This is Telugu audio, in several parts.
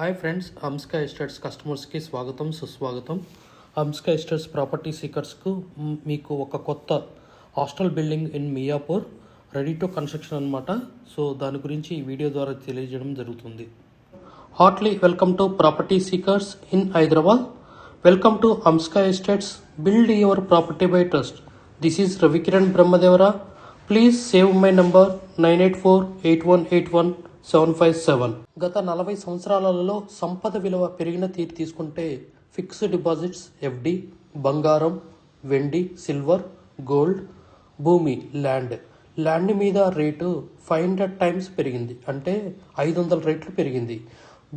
హాయ్ ఫ్రెండ్స్, హంస్కా ఎస్టేట్స్ కస్టమర్స్కి స్వాగతం సుస్వాగతం. హంస్కా ఎస్టేట్స్ ప్రాపర్టీ సీకర్స్కు మీకు ఒక కొత్త hostel building in Miyapur ready to construction అనమాట. సో దాని గురించి ఈ వీడియో ద్వారా తెలియజేయడం జరుగుతుంది. Heartly welcome to property seekers in Hyderabad. Welcome to Hamska estates, build your property by trust. This is Ravikiran Brahmadevara. Please save my number 9848181757. గత 40 సంవత్సరాలలో సంపద విలువ పెరిగిన తీరు తీసుకుంటే ఫిక్స్డ్ డిపాజిట్స్, ఎఫ్డి, బంగారం, వెండి, సిల్వర్, గోల్డ్, భూమి, ల్యాండ్ మీద రేటు 500 టైమ్స్ పెరిగింది, అంటే 500 రెట్లు పెరిగింది.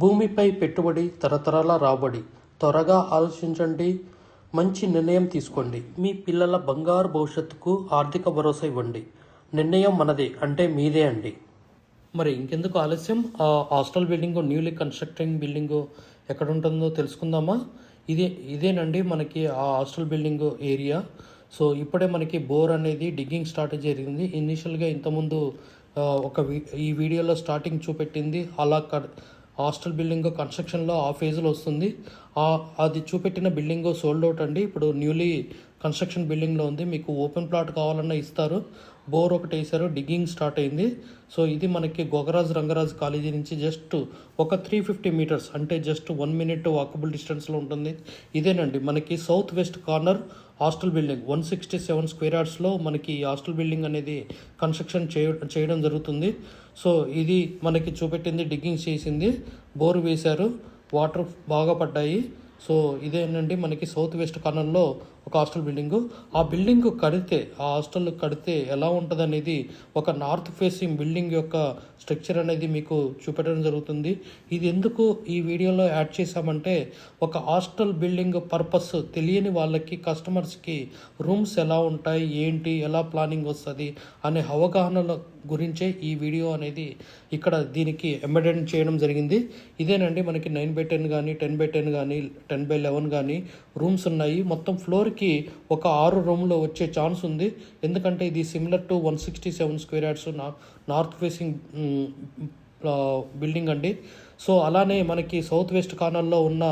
భూమిపై పెట్టుబడి, తరతరాల రాబడి. త్వరగా ఆలోచించండి, మంచి నిర్ణయం తీసుకోండి. మీ పిల్లల బంగారు భవిష్యత్తుకు ఆర్థిక భరోసా ఇవ్వండి. నిర్ణయం మనదే, అంటే మీదే అండి. మరి ఇంకెందుకు ఆలస్యం, ఆ hostel building, newly constructing building ఎక్కడ ఉంటుందో తెలుసుకుందామా? ఇదేనండి మనకి ఆ హాస్టల్ బిల్డింగ్ ఏరియా. సో ఇప్పుడే మనకి బోర్ అనేది డిగ్గింగ్ స్టార్ట్ జరిగింది. ఇనిషియల్గా ఇంతకుముందు ఈ వీడియోలో స్టార్టింగ్ చూపెట్టింది అలా హాస్టల్ బిల్డింగ్ కన్స్ట్రక్షన్లో ఆ ఫేజ్లో వస్తుంది. అది చూపెట్టిన బిల్డింగ్ సోల్డ్ అవుట్ అండి. ఇప్పుడు న్యూలీ కన్స్ట్రక్షన్ బిల్డింగ్లో ఉంది. మీకు ఓపెన్ ప్లాట్ కావాలన్నా ఇస్తారు. బోర్ ఒకటి వేసారు, డిగ్గింగ్ స్టార్ట్ అయింది. సో ఇది మనకి గోగరాజ్ రంగరాజ్ కాలేజీ నుంచి జస్ట్ ఒక 350 మీటర్స్, అంటే జస్ట్ 1 మినిట్ వాకబుల్ డిస్టెన్స్లో ఉంటుంది. ఇదేనండి మనకి south west corner hostel building. 167 square యార్డ్స్లో మనకి ఈ హాస్టల్ బిల్డింగ్ అనేది కన్స్ట్రక్షన్ చేయడం జరుగుతుంది. సో ఇది మనకి చూపెట్టింది డిగ్గింగ్ చేసింది, బోర్ వేశారు, వాటర్ బాగా పడ్డాయి. సో ఇదేనండి మనకి సౌత్ వెస్ట్ కార్నర్లో ఒక హాస్టల్ బిల్డింగు. ఆ బిల్డింగ్ కడితే, ఆ హాస్టల్ కడితే ఎలా ఉంటుంది అనేది ఒక నార్త్ ఫేసింగ్ బిల్డింగ్ యొక్క స్ట్రక్చర్ అనేది మీకు చూపెట్టడం జరుగుతుంది. ఇది ఎందుకు ఈ వీడియోలో యాడ్ చేశామంటే, ఒక హాస్టల్ బిల్డింగ్ పర్పస్ తెలియని వాళ్ళకి, కస్టమర్స్కి రూమ్స్ ఎలా ఉంటాయి, ఏంటి, ఎలా ప్లానింగ్ వస్తుంది అనే అవగాహనల గురించే ఈ వీడియో అనేది ఇక్కడ దీనికి ఎంబెడెడ్ చేయడం జరిగింది. ఇదేనండి మనకి 9x10 కానీ 10x10 కానీ 10x11 కానీ రూమ్స్ ఉన్నాయి. మొత్తం ఫ్లోర్కి ఒక 6 రూమ్లో వచ్చే ఛాన్స్ ఉంది. ఎందుకంటే ఇది similar to 167 square yards north facing building అండి. సో అలానే మనకి సౌత్ వెస్ట్ కార్నర్లో ఉన్న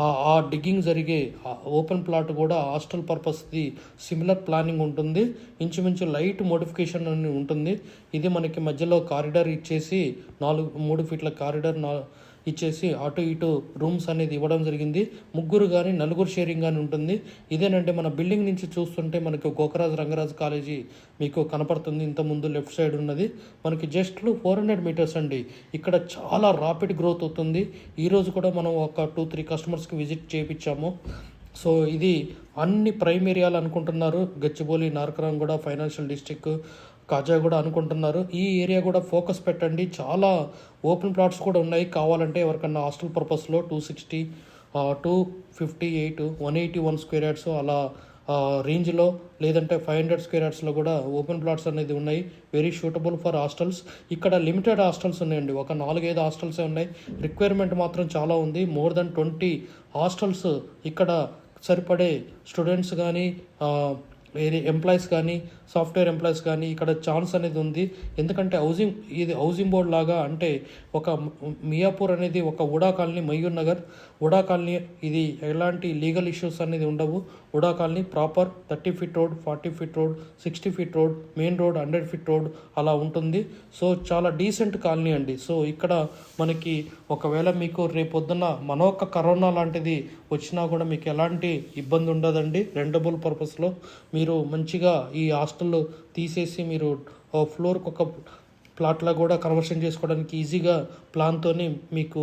ఆ డిగ్గింగ్ జరిగే ఓపెన్ ప్లాట్ కూడా హాస్టల్ పర్పస్ది సిమిలర్ ప్లానింగ్ ఉంటుంది. ఇంచుమించు లైట్ మోడిఫికేషన్ అని ఉంటుంది. ఇది మనకి మధ్యలో కారిడార్ ఇచ్చేసి 3 ఫీట్ల కారిడార్ ఇచ్చేసి అటు ఇటు రూమ్స్ అనేది ఇవ్వడం జరిగింది. 3 కానీ 4 షేరింగ్ కానీ ఉంటుంది. ఇదేనంటే మన బిల్డింగ్ నుంచి చూస్తుంటే మనకి గోకరాజ్ రంగరాజ్ కాలేజీ మీకు కనపడుతుంది. ఇంతకుముందు లెఫ్ట్ సైడ్ ఉన్నది మనకి జస్ట్ 400 మీటర్స్ అండి. ఇక్కడ చాలా రాపిడ్ గ్రోత్ అవుతుంది. ఈరోజు కూడా మనం ఒక 2-3 కస్టమర్స్కి విజిట్ చేయించాము. సో ఇది అన్ని ప్రైమ్ ఏరియాలు అనుకుంటున్నారు. గచ్చిబౌలి, నార్కరాంగూడ, ఫైనాన్షియల్ డిస్ట్రిక్ట్, కాజాగూడ అనుకుంటున్నారు. ఈ ఏరియా కూడా ఫోకస్ పెట్టండి. చాలా ఓపెన్ ప్లాట్స్ కూడా ఉన్నాయి. కావాలంటే ఎవరికన్నా హాస్టల్ పర్పస్లో 260, 258, 181 స్క్వేర్ యార్డ్స్ అలా రేంజ్లో, లేదంటే 500 స్క్వేర్ యార్డ్స్లో కూడా ఓపెన్ ప్లాట్స్ అనేది ఉన్నాయి. Very suitable for hostels. ఇక్కడ లిమిటెడ్ హాస్టల్స్ ఉన్నాయండి, ఒక 4-5 హాస్టల్సే ఉన్నాయి. రిక్వైర్మెంట్ మాత్రం చాలా ఉంది. మోర్ దెన్ 20 హాస్టల్స్ ఇక్కడ సరిపడే స్టూడెంట్స్ కానీ, ఎంప్లాయీస్ కానీ, సాఫ్ట్వేర్ ఎంప్లాయీస్ కానీ ఇక్కడ ఛాన్స్ అనేది ఉంది. ఎందుకంటే హౌసింగ్ బోర్డ్ లాగా, అంటే ఒక మియాపూర్ అనేది ఒక UDA colony, Mayur Nagar UDA colony. ఇది ఎలాంటి లీగల్ ఇష్యూస్ అనేది ఉండవు. UDA colony proper 30 feet road, 40 feet road, 60 feet road, main road 100 feet road అలా ఉంటుంది. సో చాలా డీసెంట్ కాలనీ అండి. సో ఇక్కడ మనకి ఒకవేళ మీకు రేపొద్దున మనొక్క కరోనా లాంటిది వచ్చినా కూడా మీకు ఎలాంటి ఇబ్బంది ఉండదండి. రెంటబుల్ పర్పస్లో మీరు మంచిగా ఈ హాస్టల్ తీసేసి మీరు ఫ్లోర్కి ఒక ప్లాట్లా కూడా కన్వర్షన్ చేసుకోవడానికి ఈజీగా ప్లాన్తోని మీకు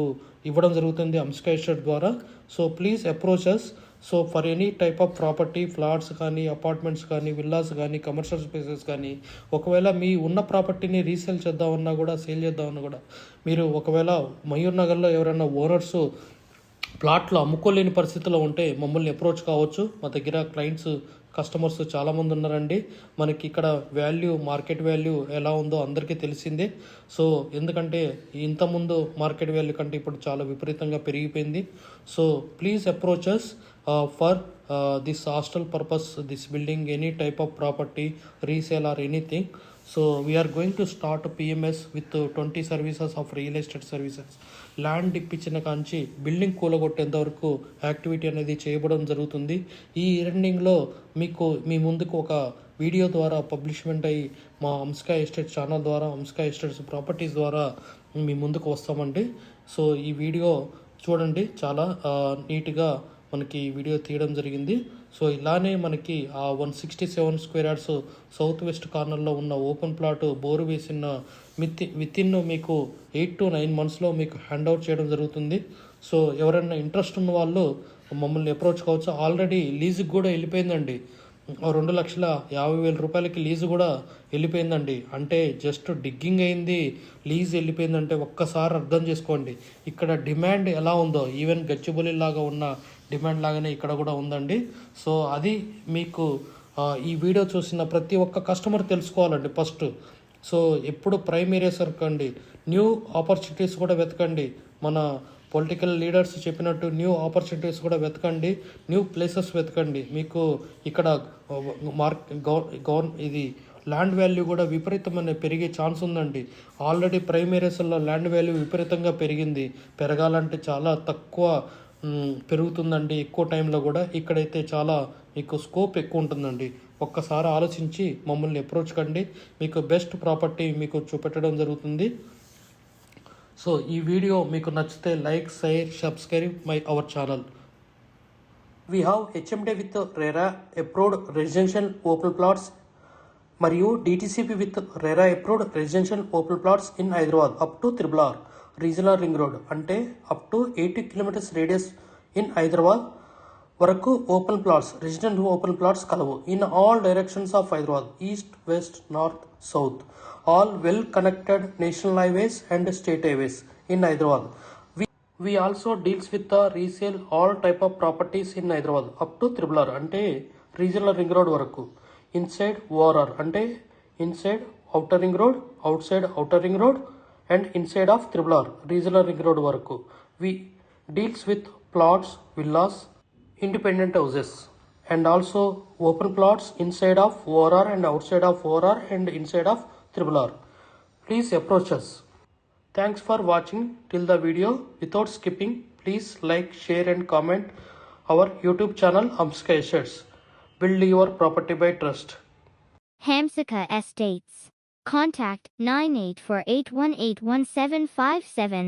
ఇవ్వడం జరుగుతుంది హంస్కా ఎస్టేట్ ద్వారా. So please approach us. So for any type of property, flats కానీ, అపార్ట్మెంట్స్ కానీ, విల్లాస్ కానీ, కమర్షియల్ స్పేసెస్ కానీ, ఒకవేళ మీ ఉన్న ప్రాపర్టీని రీసేల్ చేద్దామన్నా కూడా, సేల్ చేద్దామన్నా కూడా, మీరు ఒకవేళ మయూర్ నగర్లో ఎవరైనా ఓనర్స్ ప్లాట్లు అమ్ముకోలేని పరిస్థితిలో ఉంటే మమ్మల్ని అప్రోచ్ కావచ్చు. మా దగ్గర క్లయింట్స్, కస్టమర్స్ చాలామంది ఉన్నారండి. మనకి ఇక్కడ మార్కెట్ వాల్యూ ఎలా ఉందో అందరికీ తెలిసిందే. సో ఎందుకంటే ఇంతకుముందు మార్కెట్ వాల్యూ కంటే ఇప్పుడు చాలా విపరీతంగా పెరిగిపోయింది. So please approach us for this hostel purpose, this building, any type of property, resale or anything. So we are going to start a PMS with 20 services of real estate services. Land ఇప్పించిన కాంచి బిల్డింగ్ కూలగొట్టేంత వరకు యాక్టివిటీ అనేది చేయబడం జరుగుతుంది. ఈ రెండింగ్లో మీ ముందుకు ఒక వీడియో ద్వారా పబ్లిష్మెంట్ అయ్యి మా అంస్కా ఎస్టేట్ ఛానల్ ద్వారా అంస్కా ఎస్టేట్స్ ప్రాపర్టీస్ ద్వారా మీ ముందుకు వస్తామండి. సో ఈ వీడియో చూడండి, చాలా నీట్గా మనకి వీడియో తీయడం జరిగింది. సో ఇలానే మనకి ఆ 167 స్క్వేర్ యార్డ్స్ సౌత్ వెస్ట్ కార్నర్లో ఉన్న ఓపెన్ ప్లాట్ బోరు వేసిన వితిన్ మీకు 8 to 9 monthsలో మీకు హ్యాండ్ అవుట్ చేయడం జరుగుతుంది. సో ఎవరైనా ఇంట్రెస్ట్ ఉన్న వాళ్ళు మమ్మల్ని అప్రోచ్ కావచ్చు. ఆల్రెడీ లీజుకి కూడా వెళ్ళిపోయిందండి. 2,50,000 రూపాయలకి లీజు కూడా వెళ్ళిపోయిందండి. అంటే జస్ట్ డిగ్గింగ్ అయింది, లీజ్ వెళ్ళిపోయిందంటే ఒక్కసారి అర్థం చేసుకోండి ఇక్కడ డిమాండ్ ఎలా ఉందో. ఈవెన్ గచ్చిబౌలి లాగా ఉన్న డిమాండ్ లాగానే ఇక్కడ కూడా ఉందండి. సో అది మీకు ఈ వీడియో చూసిన ప్రతి ఒక్క కస్టమర్ తెలుసుకోవాలండి ఫస్ట్. సో ఎప్పుడు ప్రైమ్ ఏరియాస్ వెతకండి, న్యూ ఆపర్చునిటీస్ కూడా వెతకండి. మన పొలిటికల్ లీడర్స్ చెప్పినట్టు న్యూ ఆపర్చునిటీస్ కూడా వెతకండి, న్యూ ప్లేసెస్ వెతకండి. మీకు ఇక్కడ ఇది ల్యాండ్ వాల్యూ కూడా విపరీతమైన పెరిగే ఛాన్స్ ఉందండి. ఆల్రెడీ ప్రైమ్ ఏరియాస్లో ల్యాండ్ వాల్యూ విపరీతంగా పెరిగింది. పెరగాలంటే చాలా తక్కువ పెరుగుతుందండి, ఎక్కువ టైంలో కూడా. ఇక్కడైతే చాలా మీకు స్కోప్ ఎక్కువ ఉంటుందండి. ఒక్కసారి ఆలోచించి మమ్మల్ని అప్రోచ్ కండి, మీకు బెస్ట్ ప్రాపర్టీ మీకు చూపెట్టడం జరుగుతుంది. సో ఈ వీడియో మీకు నచ్చితే like, share, subscribe our channel. We have HMDA with RERA approved residential open plots మరియు DTCP with RERA approved residential open plots in Hyderabad up to RRR regional ring road, అంటే up to 80 kilometers radius in Hyderabad వరకు open plots, residential open plots కలవు. In all directions of Hyderabad, east, west, north, south, all well connected national highways and state highways in Hyderabad. We also deals with the resale all type of properties in Hyderabad up to RRR, అంటే రీజనల్ రింగ్ రోడ్ వరకు. ఇన్సైడ్ ORR, అంటే inside outer ring road, outside outer ring road and inside of RRR regional ring road వరకు. We deals with plots, villas, independent houses and also open plots inside of ORR and outside of ORR and inside of RRR. Please approach us. Thanks for watching till the video. Without skipping, please like, share and comment our YouTube channel Hamsika Estates. Build your property by trust. Hamsika Estates. Contact 9848181757.